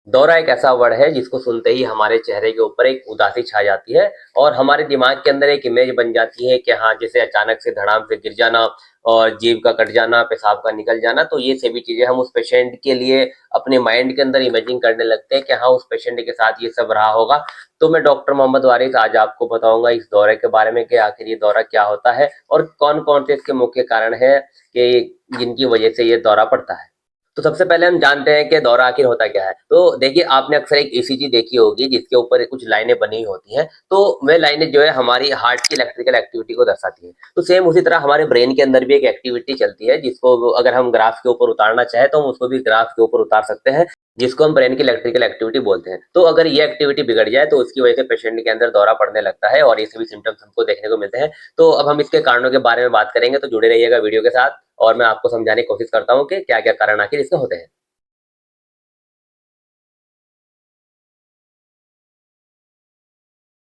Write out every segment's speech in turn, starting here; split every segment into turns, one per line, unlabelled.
दौरा एक ऐसा वर्ड है जिसको सुनते ही हमारे चेहरे के ऊपर एक उदासी छा जाती है और हमारे दिमाग के अंदर एक इमेज बन जाती है कि हाँ, जैसे अचानक से धड़ाम से गिर जाना और जीभ का कट जाना, पेशाब का निकल जाना। तो ये सभी चीजें हम उस पेशेंट के लिए अपने माइंड के अंदर इमेजिन करने लगते हैं कि हाँ, उस पेशेंट के साथ ये सब रहा होगा। तो मैं डॉक्टर मोहम्मद वारिस आज आपको बताऊंगा इस दौरे के बारे में कि आखिर ये दौरा क्या होता है और कौन कौन से इसके मुख्य कारण है कि जिनकी वजह से ये दौरा पड़ता है। तो सबसे पहले हम जानते हैं कि दौरा आखिर होता क्या है। तो देखिए, आपने अक्सर एक ईसीजी देखी होगी जिसके ऊपर कुछ लाइनें बनी होती हैं। तो वह लाइनें जो है हमारी हार्ट की इलेक्ट्रिकल एक्टिविटी को दर्शाती हैं। तो सेम उसी तरह हमारे ब्रेन के अंदर भी एक एक्टिविटी चलती है जिसको अगर हम ग्राफ के ऊपर उतारना चाहें तो हम उसको भी ग्राफ के ऊपर उतार सकते हैं, जिसको हम ब्रेन की इलेक्ट्रिकल एक्टिविटी बोलते हैं। तो अगर ये एक्टिविटी बिगड़ जाए तो उसकी वजह से पेशेंट के अंदर दौरा पड़ने लगता है और ये सभी सिम्टम्स हमको देखने को मिलते हैं। तो अब हम इसके कारणों के बारे में बात करेंगे, तो जुड़े रहिएगा वीडियो के साथ और मैं आपको समझाने की कोशिश करता हूँ कि क्या-क्या कारण आखिर इसके होते हैं।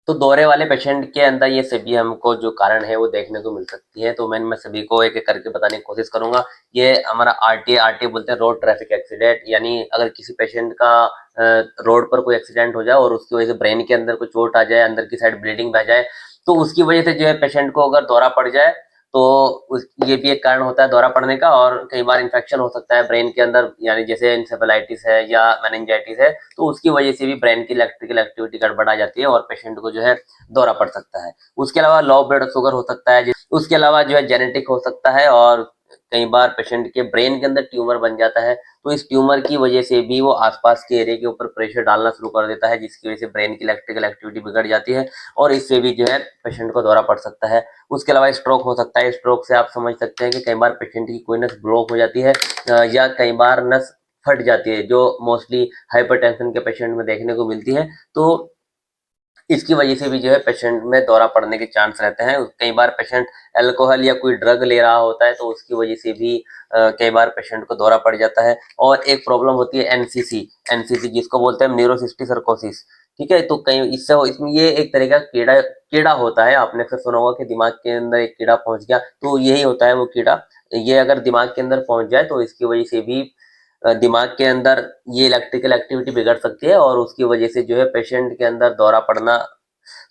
तो दौरे वाले पेशेंट के अंदर ये सभी हमको जो कारण है वो देखने को मिल सकती है। तो मैं सभी को एक-एक करके बताने की कोशिश करूँगा। ये हमारा आरटीए बोलते हैं, रोड ट्रैफिक एक्सीडेंट, यानी अगर किसी पेशेंट का रोड पर कोई एक्सीडेंट हो जाए और उसकी वजह से ब्रेन के अंदर कोई चोट आ जाए, अंदर की साइड ब्लीडिंग बह जाए, तो उसकी वजह से जो है पेशेंट को अगर दौरा पड़ जाए, तो ये भी एक कारण होता है दौरा पड़ने का। और कई बार इन्फेक्शन हो सकता है ब्रेन के अंदर, यानी जैसे इंसेफेलाइटिस है या मेनिंजाइटिस है, तो उसकी वजह से भी ब्रेन की इलेक्ट्रिकल एक्टिविटी गड़बड़ा जाती है और पेशेंट को जो है दौरा पड़ सकता है। उसके अलावा लो ब्लड शुगर हो सकता है, उसके अलावा जो है जेनेटिक हो सकता है और कई बार पेशेंट के ब्रेन के अंदर ट्यूमर बन जाता है। तो इस ट्यूमर की वजह से भी वो आसपास के एरिया के ऊपर प्रेशर डालना शुरू कर देता है, जिसकी वजह से ब्रेन की इलेक्ट्रिकल एक्टिविटी बिगड़ जाती है और इससे भी जो है पेशेंट को दौरा पड़ सकता है। उसके अलावा स्ट्रोक हो सकता है। स्ट्रोक से आप समझ सकते हैं कि कई बार पेशेंट की कोई नस ब्लॉक हो जाती है या कई बार नस फट जाती है, जो मोस्टली हाइपरटेंशन के पेशेंट में देखने को मिलती है। तो इसकी वजह से भी जो है पेशेंट में दौरा पड़ने के चांस रहते हैं। कई बार पेशेंट अल्कोहल या कोई ड्रग ले रहा होता है, तो उसकी वजह से भी कई बार पेशेंट को दौरा पड़ जाता है। और एक प्रॉब्लम होती है एनसीसी, एनसीसी जिसको बोलते हैं न्यूरोसिस्टिक सर्कोसिस। ठीक है, तो कई इससे इसमें ये एक तरह का कीड़ा कीड़ा होता है। आपने फिर सुना होगा कि दिमाग के अंदर एक कीड़ा पहुंच गया, तो यही होता है वो कीड़ा। ये अगर दिमाग के अंदर पहुंच जाए तो इसकी वजह से भी दिमाग के अंदर ये इलेक्ट्रिकल एक्टिविटी बिगड़ सकती है और उसकी वजह से जो है पेशेंट के अंदर दौरा पड़ना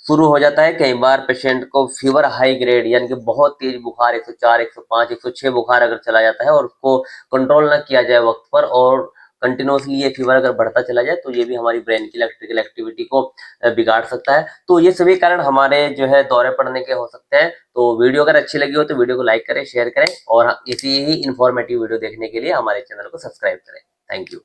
शुरू हो जाता है। कई बार पेशेंट को फीवर हाई ग्रेड, यानी कि बहुत तेज बुखार 104, 105, 106 बुखार अगर चला जाता है और उसको कंट्रोल ना किया जाए वक्त पर और कंटिन्यूअसली ये फीवर अगर बढ़ता चला जाए, तो ये भी हमारी ब्रेन की इलेक्ट्रिकल एक्टिविटी को बिगाड़ सकता है। तो ये सभी कारण हमारे जो है दौरे पड़ने के हो सकते हैं। तो वीडियो अगर अच्छी लगी हो तो वीडियो को लाइक करें, शेयर करें और इसी ही इंफॉर्मेटिव वीडियो देखने के लिए हमारे चैनल को सब्सक्राइब करें। Thank you.